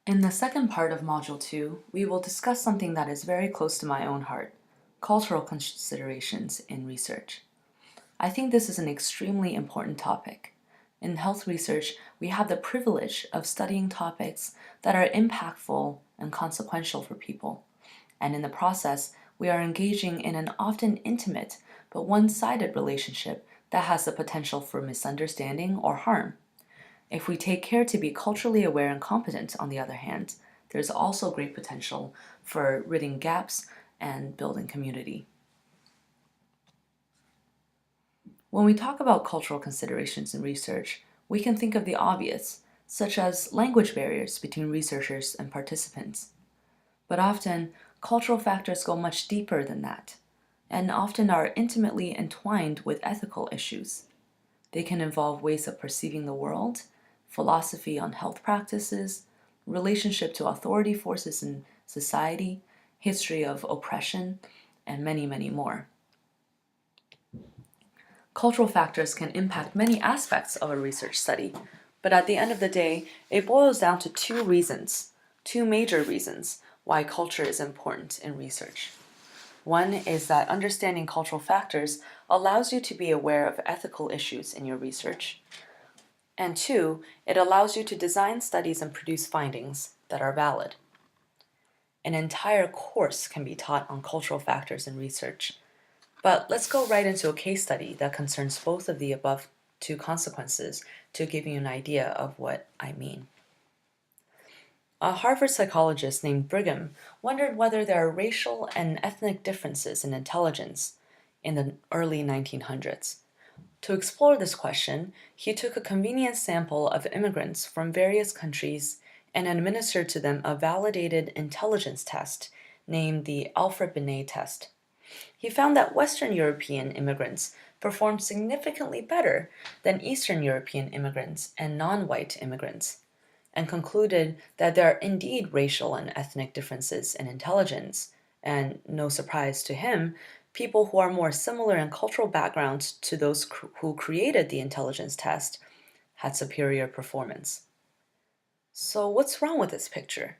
In the second part of Module 2, we will discuss something that is very close to my own heart, cultural considerations in research. I think this is an extremely important topic. In health research, we have the privilege of studying topics that are impactful and consequential for people. And in the process, we are engaging in an often intimate but one-sided relationship that has the potential for misunderstanding or harm. If we take care to be culturally aware and competent, on the other hand, there's also great potential for ridding gaps and building community. When we talk about cultural considerations in research, we can think of the obvious, such as language barriers between researchers and participants. But often, cultural factors go much deeper than that, and often are intimately entwined with ethical issues. They can involve ways of perceiving the world, philosophy on health practices, relationship to authority forces in society, history of oppression, and many, many more. Cultural factors can impact many aspects of a research study, but at the end of the day, it boils down to two major reasons why culture is important in research. One is that understanding cultural factors allows you to be aware of ethical issues in your research. And two, it allows you to design studies and produce findings that are valid. An entire course can be taught on cultural factors in research. But let's go right into a case study that concerns both of the above two consequences to give you an idea of what I mean. A Harvard psychologist named Brigham wondered whether there are racial and ethnic differences in intelligence in the early 1900s. To explore this question, he took a convenient sample of immigrants from various countries and administered to them a validated intelligence test named the Alfred Binet test. He found that Western European immigrants performed significantly better than Eastern European immigrants and non-white immigrants, and concluded that there are indeed racial and ethnic differences in intelligence, and no surprise to him, people who are more similar in cultural backgrounds to those who created the intelligence test had superior performance. So what's wrong with this picture?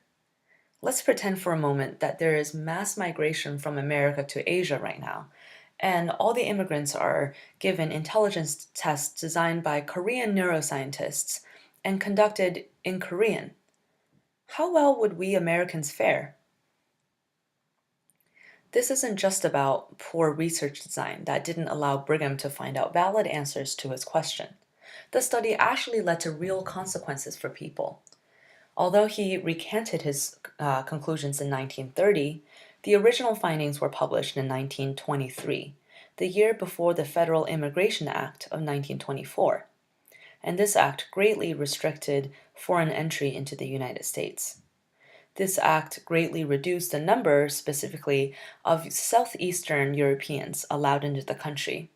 Let's pretend for a moment that there is mass migration from America to Asia right now, and all the immigrants are given intelligence tests designed by Korean neuroscientists and conducted in Korean. How well would we Americans fare? This isn't just about poor research design that didn't allow Brigham to find out valid answers to his question. The study actually led to real consequences for people. Although he recanted his conclusions in 1930, the original findings were published in 1923, the year before the Federal Immigration Act of 1924, and this act greatly restricted foreign entry into the United States. This act greatly reduced the number, specifically, of Southeastern Europeans allowed into the country,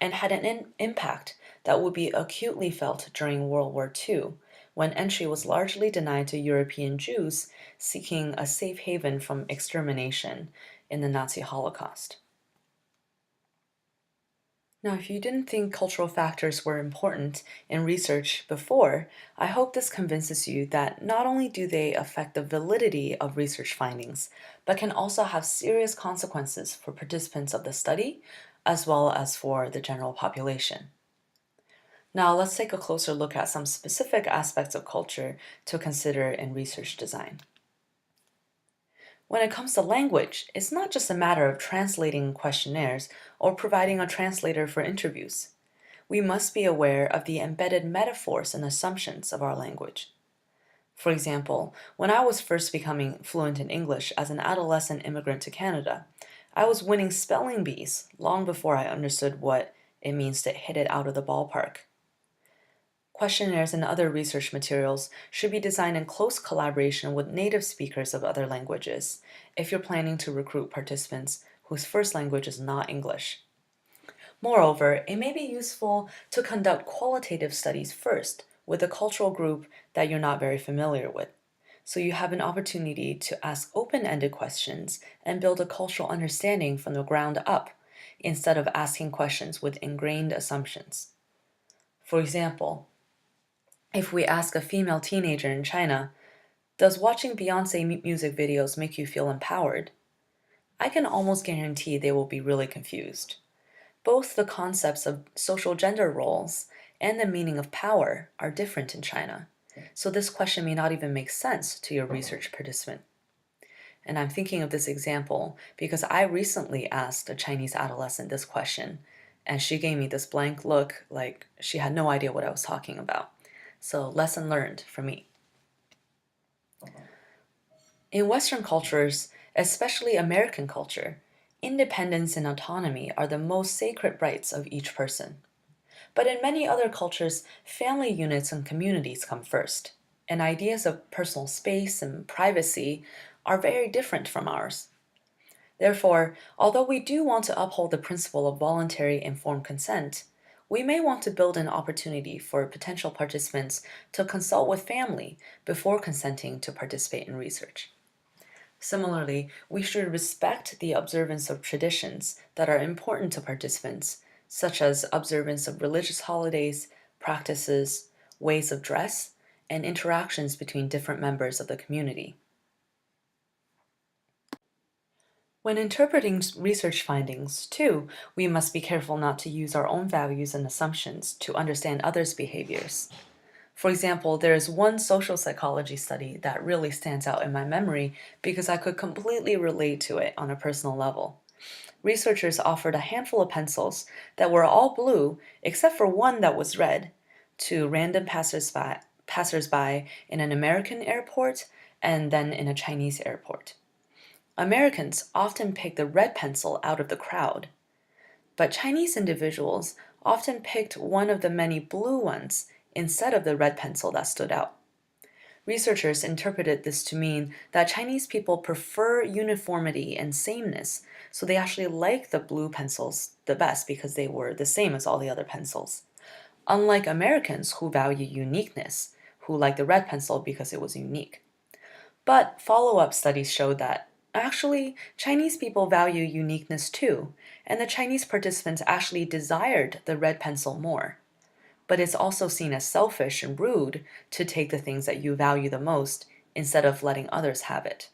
and had an impact that would be acutely felt during World War II, when entry was largely denied to European Jews seeking a safe haven from extermination in the Nazi Holocaust. Now, if you didn't think cultural factors were important in research before, I hope this convinces you that not only do they affect the validity of research findings, but can also have serious consequences for participants of the study, as well as for the general population. Now, let's take a closer look at some specific aspects of culture to consider in research design. When it comes to language, it's not just a matter of translating questionnaires or providing a translator for interviews. We must be aware of the embedded metaphors and assumptions of our language. For example, when I was first becoming fluent in English as an adolescent immigrant to Canada, I was winning spelling bees long before I understood what it means to hit it out of the ballpark. Questionnaires and other research materials should be designed in close collaboration with native speakers of other languages if you're planning to recruit participants whose first language is not English. Moreover, it may be useful to conduct qualitative studies first with a cultural group that you're not very familiar with, so you have an opportunity to ask open-ended questions and build a cultural understanding from the ground up, instead of asking questions with ingrained assumptions. For example, if we ask a female teenager in China, Does watching Beyonce music videos make you feel empowered? I can almost guarantee they will be really confused. Both the concepts of social gender roles and the meaning of power are different in China, so this question may not even make sense to your research participant. And I'm thinking of this example because I recently asked a Chinese adolescent this question, and she gave me this blank look like she had no idea what I was talking about. So, lesson learned for me. In Western cultures, especially American culture, independence and autonomy are the most sacred rights of each person. But in many other cultures, family units and communities come first, and ideas of personal space and privacy are very different from ours. Therefore, although we do want to uphold the principle of voluntary informed consent, we may want to build an opportunity for potential participants to consult with family before consenting to participate in research. Similarly, we should respect the observance of traditions that are important to participants, such as observance of religious holidays, practices, ways of dress, and interactions between different members of the community. When interpreting research findings, too, we must be careful not to use our own values and assumptions to understand others' behaviors. For example, there is one social psychology study that really stands out in my memory because I could completely relate to it on a personal level. Researchers offered a handful of pencils that were all blue except for one that was red to random passersby in an American airport and then in a Chinese airport. Americans often pick the red pencil out of the crowd, but Chinese individuals often picked one of the many blue ones instead of the red pencil that stood out. Researchers interpreted this to mean that Chinese people prefer uniformity and sameness, so they actually like the blue pencils the best because they were the same as all the other pencils. Unlike Americans who value uniqueness, who like the red pencil because it was unique. But follow-up studies showed that actually Chinese people value uniqueness too, and the Chinese participants actually desired the red pencil more. But it's also seen as selfish and rude to take the things that you value the most instead of letting others have it.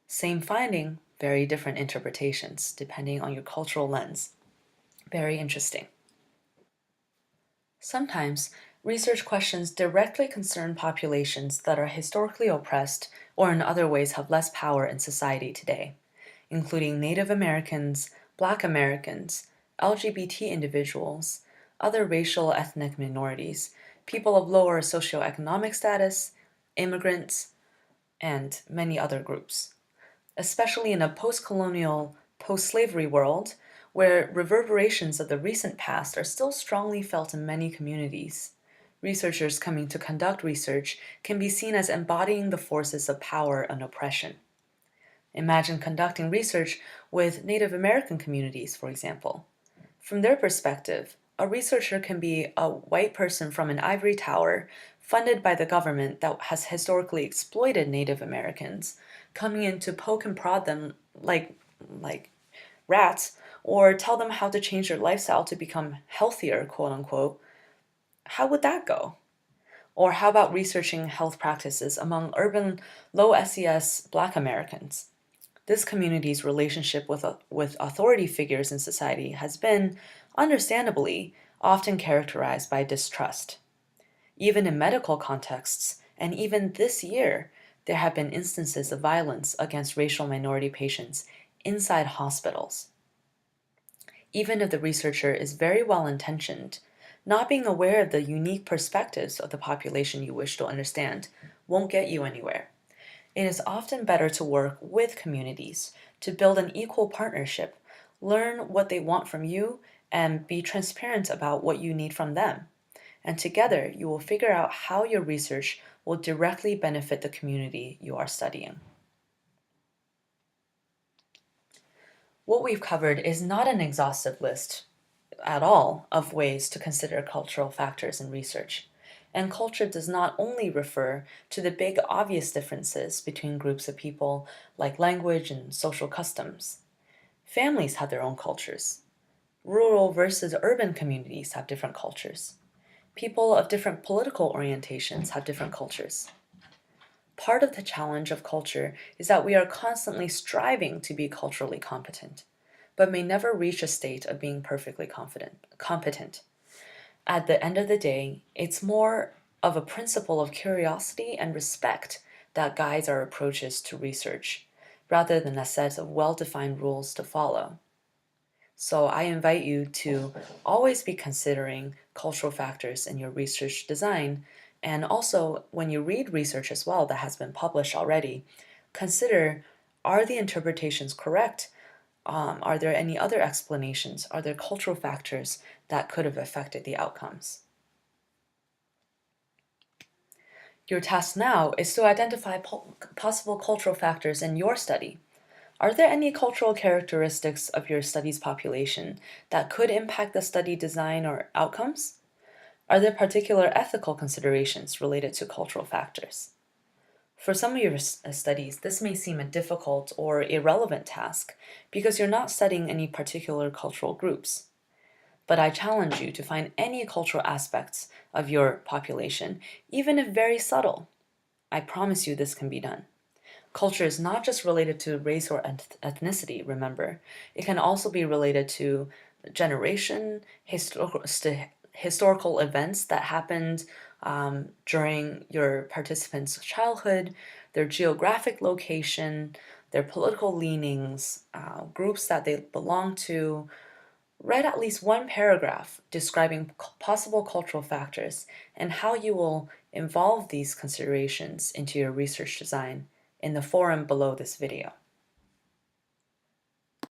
Same finding, very different interpretations depending on your cultural lens. Very interesting. Sometimes, research questions directly concern populations that are historically oppressed or in other ways have less power in society today, including Native Americans, Black Americans, LGBT individuals, other racial ethnic minorities, people of lower socioeconomic status, immigrants, and many other groups. Especially in a post-colonial, post-slavery world, where reverberations of the recent past are still strongly felt in many communities. Researchers coming to conduct research can be seen as embodying the forces of power and oppression. Imagine conducting research with Native American communities, for example. From their perspective, a researcher can be a white person from an ivory tower funded by the government that has historically exploited Native Americans, coming in to poke and prod them like rats, or tell them how to change their lifestyle to become healthier, quote unquote. How would that go? Or how about researching health practices among urban low SES Black Americans? This community's relationship with authority figures in society has been, understandably, often characterized by distrust. Even in medical contexts, and even this year, there have been instances of violence against racial minority patients inside hospitals. Even if the researcher is very well intentioned, not being aware of the unique perspectives of the population you wish to understand won't get you anywhere. It is often better to work with communities to build an equal partnership, learn what they want from you, and be transparent about what you need from them. And together, you will figure out how your research will directly benefit the community you are studying. What we've covered is not an exhaustive list at all of ways to consider cultural factors in research. And culture does not only refer to the big obvious differences between groups of people like language and social customs. Families have their own cultures. Rural versus urban communities have different cultures. People of different political orientations have different cultures. Part of the challenge of culture is that we are constantly striving to be culturally competent, but may never reach a state of being perfectly competent. At the end of the day, it's more of a principle of curiosity and respect that guides our approaches to research, rather than a set of well-defined rules to follow. So I invite you to always be considering cultural factors in your research design. And also, when you read research as well that has been published already, consider, are the interpretations correct? Are there any other explanations? Are there cultural factors that could have affected the outcomes? Your task now is to identify possible cultural factors in your study. Are there any cultural characteristics of your study's population that could impact the study design or outcomes? Are there particular ethical considerations related to cultural factors? For some of your studies, this may seem a difficult or irrelevant task because you're not studying any particular cultural groups. But I challenge you to find any cultural aspects of your population, even if very subtle. I promise you this can be done. Culture is not just related to race or ethnicity, remember. It can also be related to generation, historical events that happened during your participants' childhood, their geographic location, their political leanings, groups that they belong to. Write at least one paragraph describing possible cultural factors and how you will involve these considerations into your research design in the forum below this video.